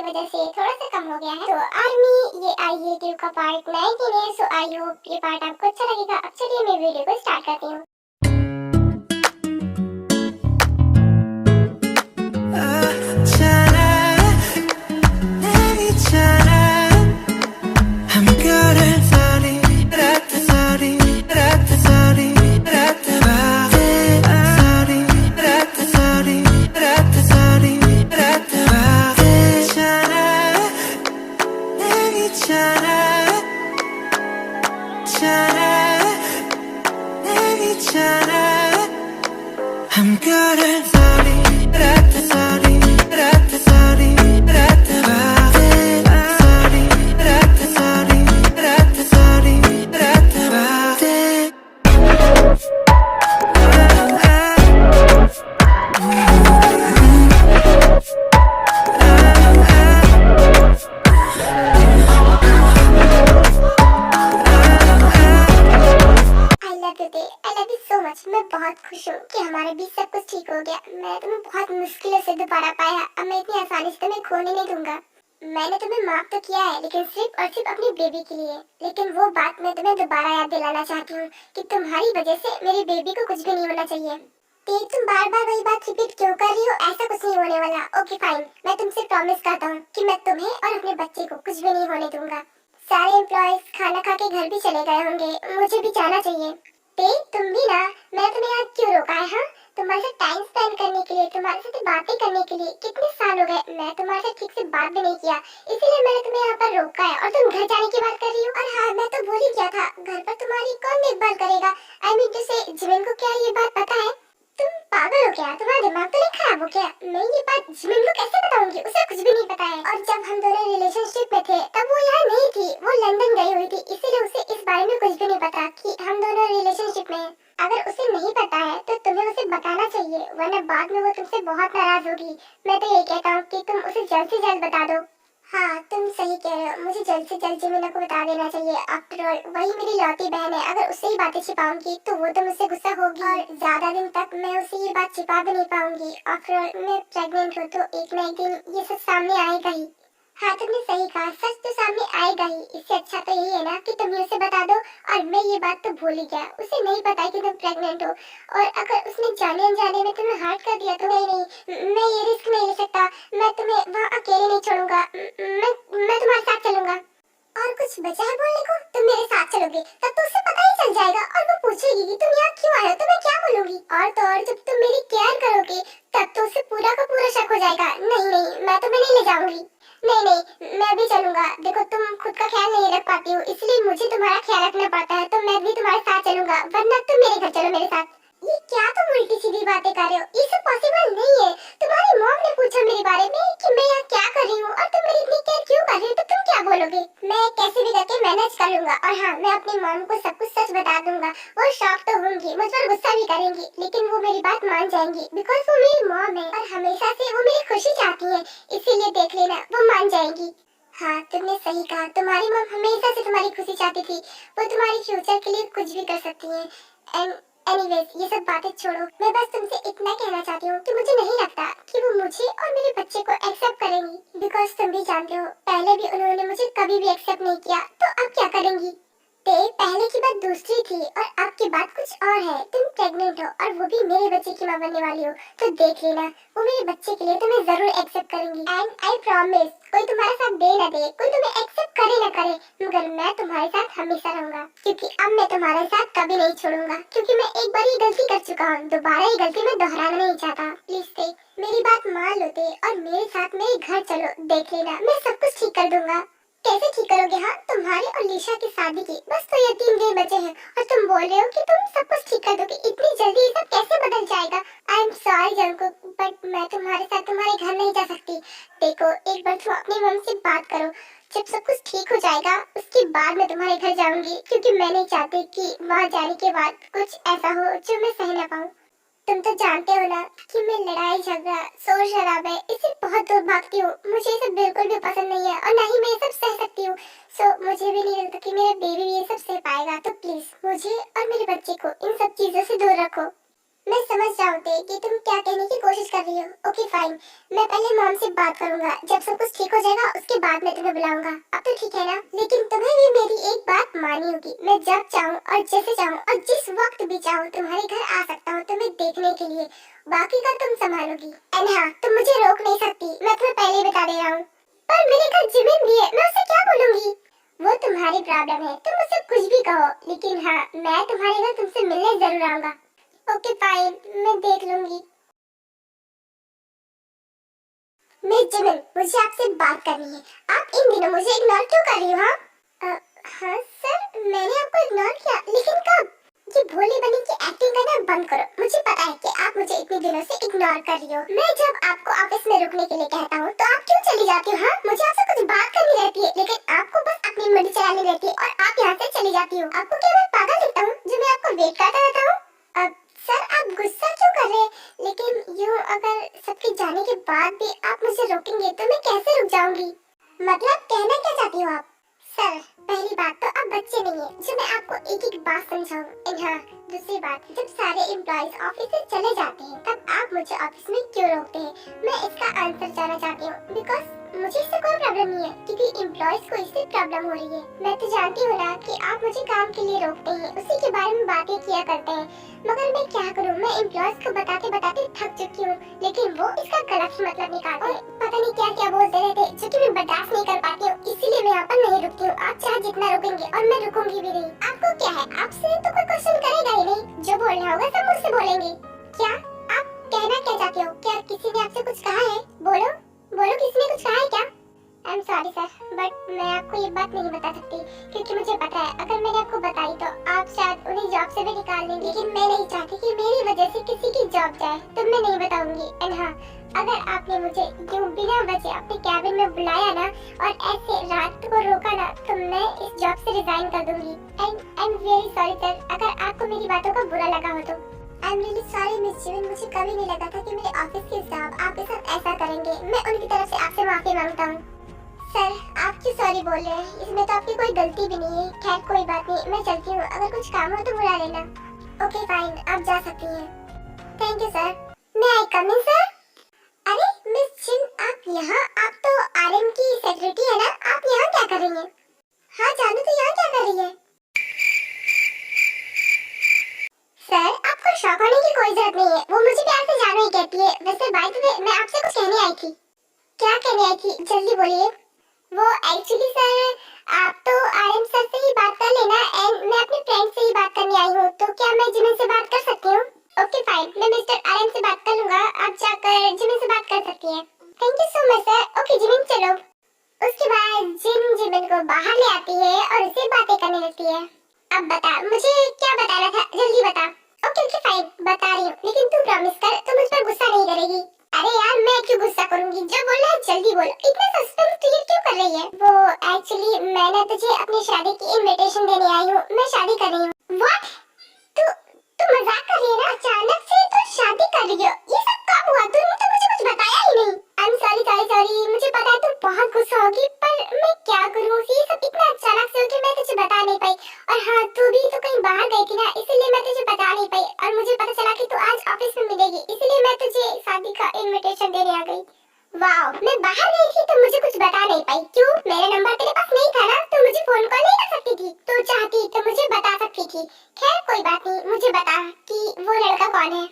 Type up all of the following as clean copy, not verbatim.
की वजह से थोड़ा सा कम हो गया है। तो आर्मी ये आई है ट्यूब का पार्ट 19 है। सो आई होप ये पार्ट आपको अच्छा लगेगा। अब चलिए मैं वीडियो को स्टार्ट करती हूँ। I'm good at sorry, rat sorry, rat sorry, rat sorry, rat sorry, rat sorry, rat I love you so much. मैं बहुत खुश हूँ कि हमारे बीच सब कुछ ठीक हो गया। मैं तुम्हें बहुत मुश्किलों से दोबारा पाया। अब मैं इतनी आसानी से तुम्हें खोने नहीं दूंगा। मैंने तुम्हें माफ तो किया है, लेकिन सिर्फ और सिर्फ अपनी बेबी के लिए। लेकिन वो बात मैं तुम्हें दोबारा याद दिलाना चाहती हूँ कि तुम्हारी वजह से मेरी बेबी को कुछ भी नहीं होना चाहिए। देख, तुम बार बार वही बात रिपीट क्यों कर रही हो? ऐसा कुछ नहीं होने वाला। ओके फाइन, मैं तुमसे प्रॉमिस करता हूँ कि मैं तुम्हें और अपने बच्चे को कुछ भी नहीं होने दूंगा। सारे एम्प्लॉयज खाना खा के घर भी चले गए होंगे, मुझे भी जाना चाहिए। तुम भी ना, मैं तुम्हें आज क्यों रोका है? हाँ, तुम्हारे साथ टाइम स्पेंड करने के लिए, तुम्हारे साथ बातें करने के लिए। कितने साल हो गए मैं तुम्हारे साथ ठीक से बात भी नहीं किया, इसीलिए मैंने तुम्हें यहाँ पर रोका है। और तुम घर जाने की बात कर रही हो। और हाँ, मैं तो भूल ही गया था, घर पर तुम्हारी कौन देखभाल करेगा? आई मीन टू से, जिमिन को क्या ये बात पता है? तुम पागल हो क्या? तुम्हारा दिमाग तो नहीं खराब हो क्या? मैं ये बात जिमिन को कैसे बताऊंगी? उसे कुछ भी नहीं पता है। और जब हम दोनों रिलेशनशिप में थे तब वो यहाँ नहीं थी, वो लंदन गई हुई थी, इसीलिए उसे इस बारे में कुछ भी नहीं पता कि हम दोनों रिलेशनशिप में हैं। अगर उसे नहीं पता है तो तुम्हें उसे बताना चाहिए, वरना बाद में वो तुमसे बहुत नाराज होगी। मैं तो ये कहता हूँ कि तुम उसे जल्द से जल्द बता दो। हाँ, तुम सही कह रहे हो, मुझे जल्द से जल्द जिमिना को बता देना चाहिए। आफ्टर ऑल वही मेरी लौती बहन है। अगर उससे ही बातें छिपाऊंगी तो वो तो मुझसे गुस्सा होगी, और ज्यादा दिन तक मैं उसे ये बात छिपा भी नहीं पाऊंगी। आफ्टर ऑल मैं प्रेग्नेंट हूँ, तो एक ना एक दिन ये सब सामने आएगा ही। हाँ, तुमने सही कहा, सच तो सामने आएगा ही। इससे अच्छा तो यही है ना कि तुम ही उसे बता दो। और मैं ये बात तो भूल ही गया, उसे नहीं पता कि तुम प्रेग्नेंट हो। और अगर उसने जाने अनजाने में तुम्हें हर्ट कर दिया तो नहीं, मैं ये रिस्क नहीं ले सकता। मैं तुम्हें वहाँ अकेले नहीं छोड़ूंगा। मैं तुम्हारे साथ चलूंगा। और कुछ बचा है बोलने को? तुम मेरे साथ चलोगे तब तो उसे पता ही चल जाएगा, और वो पूछेगी कि तुम यहाँ क्यों आए हो। तो मैं क्या बोलूंगी? और तो और जब तुम मेरी केयर करोगे तब तो उसे पूरा का पूरा शक हो जाएगा। नहीं, मैं तुम्हें नहीं ले जाऊंगी। नहीं, मैं भी चलूंगा। देखो, तुम खुद का ख्याल नहीं रख पाती हो, इसलिए मुझे तुम्हारा ख्याल रखना पड़ता है। तो मैं भी तुम्हारे साथ चलूंगा, वरना तुम मेरे घर चलो मेरे साथ। ये क्या तुम उल्टी सीधी बातें कर रहे हो? ये सब पॉसिबल नहीं है। तुम्हारी मॉम ने पूछा मेरे बारे में कि मैं यहाँ क्या कर रही हूँ, और तुम मेरी इतनी केयर क्यों कर रही हो, तो तुम क्या बोलोगे? मैं कैसे भी करके मैनेज कर लूंगा। और हाँ, मैं अपनी मॉम को सब कुछ सच बता दूंगा। वो शॉक तो होंगी, मुझ पर गुस्सा भी करेंगी, लेकिन वो मेरी बात मान जाएंगी, बिकॉज वो मेरी मॉम है और हमेशा से वो मेरी खुशी चाहती है। इसीलिए देख लेना, वो मान जाएंगी। हाँ, तुमने सही कहा, तुम्हारी मॉम हमेशा से तुम्हारी खुशी चाहती थी। वो तुम्हारी फ्यूचर के लिए कुछ भी कर सकती है। एंड एनीवेज, ये सब बातें छोड़ो। मैं बस तुमसे इतना कहना चाहती हूँ कि मुझे नहीं लगता कि वो मुझे और मेरे बच्चे को एक्सेप्ट करेंगी, बिकॉज तुम भी जानते हो पहले भी उन्होंने मुझे कभी भी एक्सेप्ट नहीं किया, तो अब क्या करेंगी? पहले की बात दूसरी थी और अब की बात कुछ और है। तुम प्रेग्नेंट हो और वो भी मेरे बच्चे की मां बनने वाली हो, तो देख लेना, वो मेरे बच्चे के लिए तुम्हें जरूर एक्सेप्ट करेंगी। एंड आई प्रॉमिस, कोई तुम्हारे साथ दे ना दे, कोई तुम्हें एक्सेप्ट करे ना करे, मगर मैं तुम्हारे साथ हमेशा रहूंगा। क्योंकि अब मैं तुम्हारे साथ कभी नहीं छोड़ूंगा, क्योंकि मैं एक बार ये गलती कर चुका हूँ, दोबारा ये गलती मैं दोहराना नहीं चाहता। प्लीज मेरी बात मान लो और मेरे साथ मेरे घर चलो। देख लेना, मैं सब कुछ ठीक कर दूंगा। कैसे ठीक करोगे? हाँ, तुम्हारे और लिशा की शादी की बस तो ये 3 दिन बचे हैं, और तुम बोल रहे हो कि तुम सब कुछ ठीक कर दोगे। इतनी जल्दी ये सब कैसे बदल जाएगा? आई एम सॉरी जंकुक, बट मैं तुम्हारे साथ तुम्हारे घर नहीं जा सकती। देखो, एक बार तुम अपनी मम्मी से बात करो। जब सब कुछ ठीक हो जाएगा उसके बाद मैं तुम्हारे घर जाऊंगी, क्योंकि मैं नहीं चाहती कि वहाँ जाने के बाद कुछ ऐसा हो जो मैं सह ना पाऊँ। तुम तो जानते हो ना कि मैं लड़ाई झगड़ा शोर शराबे इससे बहुत दूर भागती हूँ। मुझे ये सब बिल्कुल भी पसंद नहीं है, और ना ही मैं ये सब सह सकती हूँ। सो मुझे भी नहीं लगता कि मेरा बेबी ये सब सह पाएगा। तो प्लीज मुझे और मेरे बच्चे को इन सब चीजों से दूर रखो। मैं समझ जाऊंगी कि तुम क्या कहने की कोशिश कर रही हो। ओके फाइन, मैं पहले मॉम से बात करूंगा। जब सब कुछ ठीक हो जाएगा उसके बाद मैं तुम्हें बुलाऊंगा। अब तो ठीक है ना? लेकिन तुम्हें भी मेरी एक बात माननी होगी। मैं जब चाहूँ और जैसे चाहूँ और जिस वक्त भी चाहूँ तुम्हारे घर आ सकता हूँ तुम्हें देखने के लिए। बाकी का तुम संभालोगी। एंड हाँ, तुम मुझे रोक नहीं सकती, मैं तुम्हें पहले ही बता दे रहा हूँ। पर मेरे घर जिमिन भी है, मैं उससे क्या बोलूंगी? वो तुम्हारी प्रॉब्लम है, तुम मुझसे कुछ भी कहो, लेकिन हाँ, मैं तुम्हारे घर तुमसे मिलने जरूर आऊंगा। ओके फाइन, मैं देख लूंगी। मिस जिमिन, मुझे आपसे बात करनी है। आप इन दिनों मुझे इग्नोर क्यों कर रही हो? हाँ हाँ सर, मैंने आपको इग्नोर किया, लेकिन कब? ये भोली बनी की एक्टिंग करना बंद करो। मुझे पता है कि आप मुझे इतने दिनों से इग्नोर कर रही हो। मैं जब आपको ऑफिस में रुकने के लिए कहता हूँ तो आप क्यों चली जाती हो? हाँ, मुझे आपसे कुछ बात करनी रहती है, लेकिन आपको बस अपनी मर्जी चलानी रहती है और आप यहाँ से चली जाती हो। आपको क्या मैं पागल दिखता हूँ जो मैं आपको वेट करता रहता हूँ? अब सर, आप गुस्सा क्यों कर रहे हैं? लेकिन यूँ अगर सबके जाने के बाद भी आप मुझे रोकेंगे तो मैं कैसे रुक जाऊंगी? मतलब कहना क्या चाहती हो आप? सर, पहली बात तो आप बच्चे नहीं है जो मैं आपको एक एक बात समझाऊं। एंड हाँ, दूसरी बात, जब सारे एम्प्लॉइज ऑफिस से चले जाते हैं तब आप मुझे ऑफिस में क्यों रोकते हैं? मैं इसका आंसर जानना चाहती हूँ। बिकॉज मुझे इससे कोई प्रॉब्लम नहीं है, क्योंकि एम्प्लॉइज को इससे प्रॉब्लम हो रही है। मैं तो जानती हूँ ना कि आप मुझे काम के लिए रोकते हैं, उसी के बारे में बातें किया करते हैं, मगर मैं क्या करूँ? मैं एम्प्लॉइज को बताते बताते थक चुकी हूँ, लेकिन वो इसका गलत मतलब निकालते हैं। पता नहीं क्या क्या बोलते रहते जो कि मैं बर्दाश्त नहीं कर पाती हूँ, इसीलिए मैं यहाँ पर नहीं रुकती हूँ। आप चाहे जितना रुकेंगे और मैं रुकूंगी भी नहीं। आपको क्या है, आपसे तो कोई क्वेश्चन करेगा ही नहीं। जो बोलना होगा सब मुझसे बोलेंगे। क्या आप कहना क्या चाहते हो? क्या किसी ने आपसे कुछ कहा है? बोलो बोलो, किसी ने कुछ कहा है क्या? आई एम सॉरी सर, बट मैं आपको ये बात नहीं बता सकती, क्योंकि मुझे पता है अगर मैंने आपको बताई तो आप शायद उन्हें जॉब से भी निकाल देंगे। लेकिन मैं नहीं चाहती कि मेरी वजह से किसी की जॉब जाए, तो मैं नहीं बताऊंगी। एंड हाँ, अगर आपने मुझे यूं बिना वजह अपने कैबिन में बुलाया ना और ऐसे रात को रोका ना, तो मैं इस जॉब से रिजाइन कर दूंगी। And I am very sorry sir, अगर आपको मेरी बातों का बुरा लगा हो तो। I am really sorry miss Jimin, मुझे कभी नहीं लगा था कि मेरे ऑफिस के स्टाफ आपके साथ ऐसा करेंगे। मैं उनकी तरफ से आपसे माफी मांगता हूँ। सर, आप क्यों सॉरी बोल रहे हैं? इसमें तो आपकी कोई गलती भी नहीं है। खैर कोई बात नहीं, मैं चलती हूँ, अगर कुछ काम हो तो बुला लेना। ओके फाइन, आप जा सकती हैं। Thank you sir. मैं आई कम इन सर? अरे मिस जिन, आप यहाँ? आप तो आरएम की सेक्रेटरी है ना? आप यहाँ क्या कर रही हैं? हाँ जानू, तो यहाँ क्या कर रही है? सर, आपको शॉक होने की कोई जरूरत नहीं है, वो मुझे प्यार से जानू ही कहती है। वैसे बाय द वे, मैं आपसे कुछ कहने आई थी। क्या कहने आई थी? जल्दी बोलिए। वो एक्चुअली सर, आप तो आरएम सर से ही बात कर लेना, एंड मैं अपने फ्रेंड से ही बात करने आई हूँ, तो क्या मैं जिमिन से बात कर सकती हूँ? ओके फाइन, मैं मिस्टर आरएम से बात कर लूँगा, आप जाकर जिमिन से बात कर सकती हैं। Thank you so much sir. Okay Jimin, चलो। उसके बाद जिमिन को बाहर ले आती है और उससे बातें करने लगती है। अब बता, मुझे क्या बताना था, जल्दी बता। ओके ओके फाइन, बता रही हूँ, लेकिन तू प्रॉमिस कर तू मुझ पर गुस्सा नहीं करेगी। अरे यार, मैं क्यों गुस्सा करूंगी? जो बोलना है जल्दी बोलो, इतना सस्पेंस क्रिएट क्यों कर रही है? वो एक्चुअली मैं तुझे अपनी शादी की इनविटेशन देने आई हूँ, मैं शादी कर रही हूँ। व्हाट? तू मजाक कर रही है ना? अचानक से तू शादी कर रही हो? ये सब कब हुआ? तूने तो मुझे कुछ बताया ही नहीं। आई एम सॉरी सॉरी सॉरी, मुझे पता है तू बहुत गुस्सा होगी, पर मैं क्या करूँ? ये सब इतना अचानक से हो कि मैं तुझे बता नहीं पाई। और हाँ, तू भी तो कहीं बाहर गई थी ना, इसीलिए मैं तुझे बता नहीं पाई, और मुझे पता चला कि तू आज ऑफिस में मिलेगी, इसीलिए मैं तुझे शादी का इनविटेशन देने आ गई। वाओ, मैं बाहर गई थी तो मुझे कुछ बता नहीं पाई। क्यों? मेरा नंबर तेरे पास नहीं था ना, तो मुझे फोन कॉल नहीं कर सकती थी? तू चाहती तो मुझे बता सकती थी। खैर कोई बात नहीं, मुझे बता कि वो लड़का कौन है।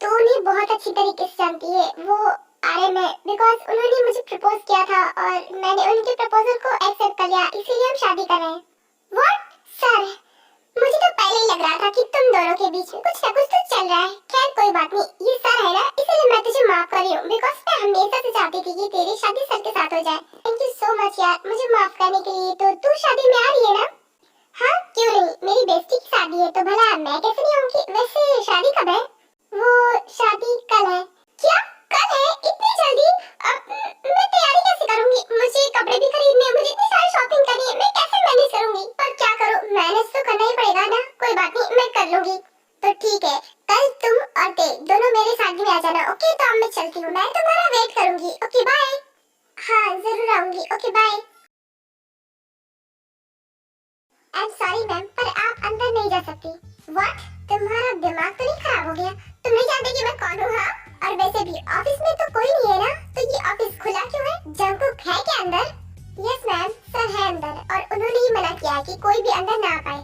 तू उन्हें बहुत अच्छी तरीके से जानती है, वो आरएम है, बिकॉज उन्होंने मुझे प्रपोज किया था और मैंने उनके प्रपोजल को एक्सेप्ट कर लिया, इसीलिए हम शादी कर रहे हैं। व्हाट? सर, मुझे तो पहले ही लग रहा था कि तुम दोनों के बीच में कुछ ना कुछ तो चल रहा है। खैर कोई बात नहीं, ये सर है ना, इसलिए मैं तुझे माफ कर रही हूँ, बिकॉज मैं हमेशा से चाहती थी कि तेरी शादी सर के साथ हो जाए। थैंक यू सो मच यार, मुझे माफ करने के लिए। तो तू शादी में आ रही है ना? हाँ क्यों नहीं, मेरी बेस्टी की शादी है, तो भला मैं कैसे नहीं आऊंगी? वैसे शादी कब है? वो शादी कल है। क्या? कल है? इतनी जल्दी? अब मैं तैयारी कैसे करूंगी? मुझे कपड़े भी खरीदने, मुझे इतनी सारी शॉपिंग करनी है, मैं कैसे मैनेज करूंगी? पर क्या करूं, मैनेज तो करना ही पड़ेगा ना। कोई बात नहीं, मैं कर लूंगी। तो ठीक है, कल तुम और ते दोनों मेरे शादी में आ जाना। ओके, तो अब मैं चलती हूँ, मैं तुम्हारा वेट करूंगी। Okay bye. हाँ जरूर आऊंगी। Okay bye. I am sorry ma'am, पर आप अंदर नहीं जा सकती। व्हाट? तुम्हारा दिमाग तो नहीं खराब हो गया? तुम और वैसे भी ऑफिस में तो कोई नहीं है ना, तो ये ऑफिस खुला क्यों है? जंगकुक है क्या अंदर? यस मैम, सर है अंदर और उन्होंने ही मना किया है कि कोई भी अंदर ना आ पाए।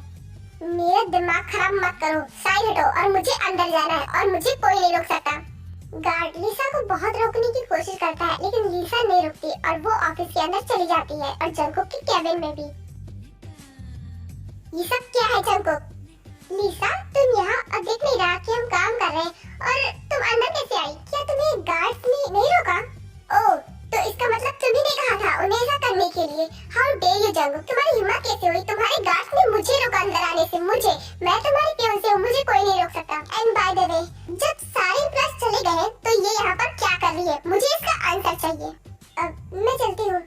मेरा दिमाग खराब मत करो, साइड हटो और मुझे अंदर जाना है और मुझे कोई नहीं रोक सकता। गार्ड लिसा को बहुत रोकने की कोशिश करता है लेकिन लिसा नहीं रुकती और वो ऑफिस के अंदर चली जाती है और जंगकुक के केबिन में भी। ये सब क्या है जंगकुक? लिसा तुम यहाँ अब देख नहीं रहा कि हम काम कर रहे हैं और तुम अंदर कैसे आई? क्या तुम्हें गार्ड्स ने नहीं रोका? ओह, तो इसका मतलब तुम्ही ने कहा था उन्हें ऐसा करने के लिए। हाउ डेयर यू जंगकुक, तुम्हारी हिम्मत कैसे हुई? तुम्हारे गार्ड्स ने मुझे रोका अंदर आने से। मुझे, मैं तुम्हारी फियांसे हूँ, मुझे कोई नहीं रोक सकता। एंड बाय द वे, जब सारे एम्प्लॉयज चले गए तो ये यहाँ पर क्या कर रही है? मुझे इसका आंसर चाहिए। अब मैं चलती हूँ।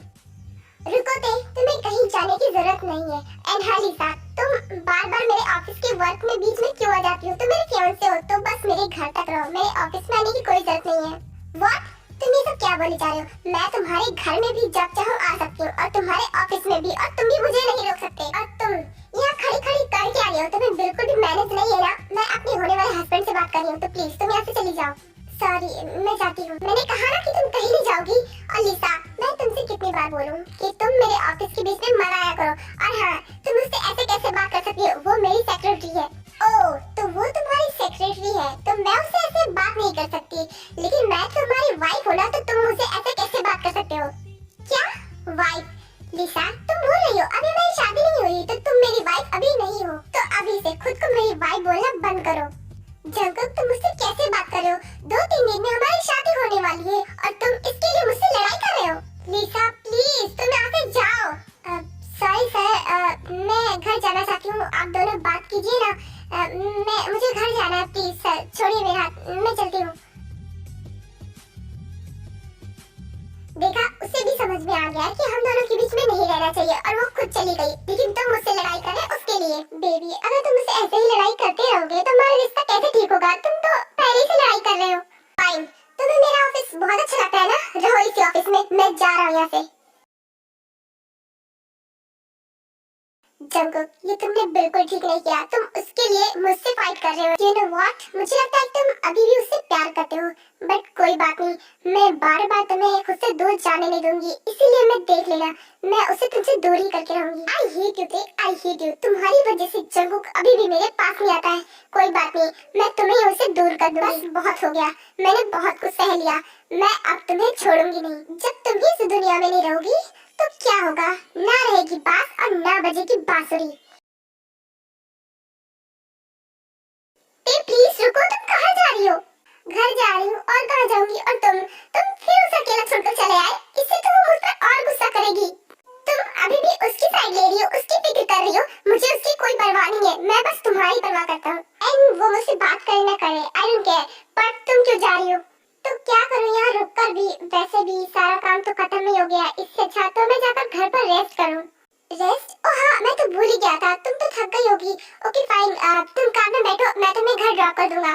रुको ते, तुम्हें कहीं जाने की जरूरत नहीं है। एंड हाँ लिसा, तुम बार बार मेरे ऑफिस के वर्क में बीच में क्यों आ जाती हो? तुम मेरे फियांसे हो तो बस मेरे घर तक रहो, मेरे ऑफिस में आने की कोई जरूरत नहीं है। व्हाट? तुम ये सब क्या बोले जा रहे हो? मैं तुम्हारे घर में भी जब चाहूँ आ सकती हूँ और तुम्हारे ऑफिस में भी, और तुम भी मुझे नहीं रोक सकते। और तुम यहाँ खड़ी खड़ी कर क्या रही हो? तुम्हें बिल्कुल भी मैनेज नहीं है ना? मैं अपने होने वाले हस्बैंड से बात कर रही हूँ, तो प्लीज तुम यहाँ से चली जाओ। सॉरी, मैं जाती हूँ। मैंने कहा ना कि तुम कहीं नहीं जाओगी। और लिसा, मैं तुमसे कितनी बार बोलूँ कि तुम मेरे ऑफिस के बीच में मत आया करो। और हाँ, तुम मुझसे ऐसे कैसे बात कर सकती हो? वो मेरी सेक्रेटरी है। ओह, तो वो तुम्हारी सेक्रेटरी है, तो मैं उससे ऐसे बात नहीं कर सकती। लेकिन मैं तुम्हारी वाइफ हूँ ना, तो तुम मुझसे ऐसे कैसे बात कर सकते हो? क्या वाइफ? लिसा, तुम भूल रही हो अभी मेरी शादी नहीं हुई, तो तुम मेरी वाइफ अभी नहीं हो। तो अभी से खुद को मेरी वाइफ बोलना बंद करो। जंगकुक, तुम मुझसे कैसे बात कर रहे हो? 2-3 दिन में हमारी शादी होने वाली है और तुम इसके लिए मुझसे लड़ाई कर रहे हो। लिसा प्लीज, तुम यहाँ से जाओ। सॉरी सर, मैं घर जाना चाहती हूँ, आप दोनों बात कीजिए ना। मुझे घर जाना है, प्लीज सर छोड़िए मेरा हाथ, मैं चलती हूँ। देखा, उसे भी समझ में आ गया कि हम दोनों के बीच में नहीं रहना चाहिए और वो खुद चली गई। लेकिन तुम मुझसे लड़ाई कर रहे उसके लिए। बेबी, अगर तुम मुझसे ऐसे ही लड़ाई करते रहोगे तो हमारा रिश्ता कैसे ठीक होगा? तुम तो पहले से लड़ाई कर रहे हो। फाइन, तुम्हें मेरा ऑफिस बहुत अच्छा लगता है ना? रहो इसी ऑफिस में, मैं जा रहा हूँ यहाँ से। जंगकुक, ये तुमने बिल्कुल ठीक नहीं किया। तुम उसके लिए मुझसे फाइट कर रहे हो। You know what? मुझे लगता है तुम अभी भी उससे प्यार करते हो, बट कोई बात नहीं, मैं बार बार तुम्हें खुद से दूर जाने नहीं दूंगी। इसीलिए मैं देख लेना, मैं उसे तुमसे दूर ही करके रहूंगी। I hate you, I hate you। तुम्हारी वजह से जंगकुक अभी भी मेरे पास नहीं आता है। कोई बात नहीं, मैं तुम्हें उससे दूर कर दूंगी। बस बहुत हो गया, मैंने बहुत कुछ सह लिया, मैं अब तुम्हें छोड़ूंगी नहीं। जब तुम इस दुनिया में नहीं रहोगी तो क्या होगा? ना रहेगी बांस और ना बजेगी बांसुरी। प्लीज रुको, तुम कहाँ जा रही हो? घर जा रही हूँ, और कहाँ जाऊंगी? और तुम फिर उसे अकेला छोड़कर चले आए। इससे तो वो मुझ पर और गुस्सा करेगी। तुम अभी भी उसकी साइड ले रही हो, उसकी फिक्र कर रही हो। मुझे उसकी कोई परवाह नहीं है, मैं बस तुम्हारी परवाह करता हूँ। एंड वो मुझसे बात करे ना करे, आई डोंट केयर। पर तुम क्यों जा रही हो? तो क्या करूँ यहाँ रुककर भी? वैसे भी सारा काम तो खत्म ही हो गया। इससे अच्छा तो मैं जाकर घर पर रेस्ट करूँ। रेस्ट? ओह हाँ, मैं तो भूल ही गया था, तुम तो थक गई होगी। ओके फाइन, तुम कार में बैठो, मैं तुम्हें घर ड्रॉप कर दूंगा।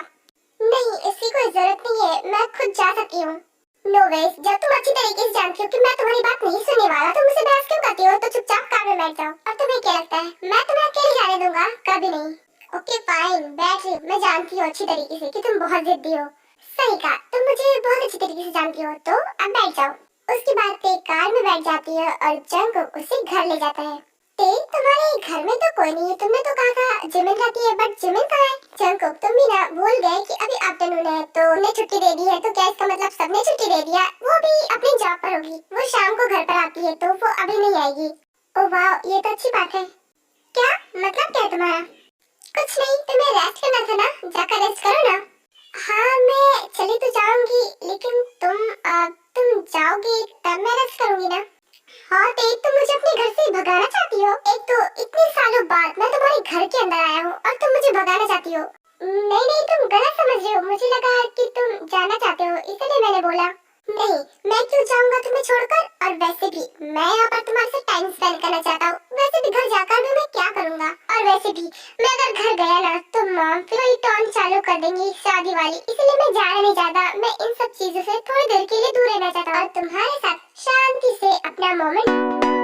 नहीं, इसकी कोई जरूरत नहीं है, मैं खुद जा सकती हूँ। नो वेज, जब तुम अच्छी तरीके से जानती हो कि मैं तुम्हारी बात नहीं सुनने वाला, तो मुझसे बहस क्यों करती हो? तो चुपचाप कार में बैठ जाओ। और तुम्हें क्या लगता है मैं तुम्हें अकेले जाने दूंगा? कभी नहीं। ओके फाइन, बैठ रही हूँ। मैं जानती हूँ अच्छी तरीके से कि तुम बहुत जिद्दी हो। सही कहा, तुम मुझे बहुत अच्छी तरीके से जानती हो, तो अब बैठ जाओ। उसके बाद ते कार में बैठ जाती है और जंगकुक उसे घर ले जाता है। ते, तुम्हारे घर में तो कोई नहीं है, तुमने तो कहा था जिमिन रहती है, बट जिमिन कहाँ है? जंगकुक, तुम भी ना भूल गए कि अभी आफ्टरनून है, तो उन्हें छुट्टी दे दी है, तो क्या इसका मतलब सबने छुट्टी दे दिया? वो भी अपनी जॉब पर होगी, वो शाम को घर पर आती है, तो वो अभी नहीं आएगी। ओह वाह, ये तो अच्छी बात है। क्या मतलब क्या है तुम्हारा? कुछ नहीं, तुम्हें रेस्ट करना था ना, जाकर रेस्ट करो ना। हाँ, मैं चली तो जाऊंगी, लेकिन तुम जाओगी तब मैं रेस्ट करूंगी ना। हाँ, तो तुम मुझे अपने घर से भगाना चाहती हो? एक तो इतने सालों बाद मैं तुम्हारे घर के अंदर आया हूँ और तुम मुझे भगाना चाहती हो? नहीं नहीं, तुम गलत समझ रही हो। मुझे लगा कि तुम जाना चाहते हो, इसलिए मैंने बोला। नहीं, मैं क्यों जाऊंगा तुम्हें छोड़कर? और वैसे भी मैं यहाँ पर तुम्हारे साथ टाइम स्पेंड करना चाहता हूँ। वैसे भी घर जाकर भी मैं क्या करूँगा? और वैसे भी मैं अगर घर गया ना तो मॉम फिर वही टॉन चालू कर देंगी शादी वाली, इसलिए मैं जाना नहीं चाहता। मैं इन सब चीजों से थोड़ी देर के लिए दूर रहना चाहता हूँ और तुम्हारे साथ शांति से अपना मोमेंट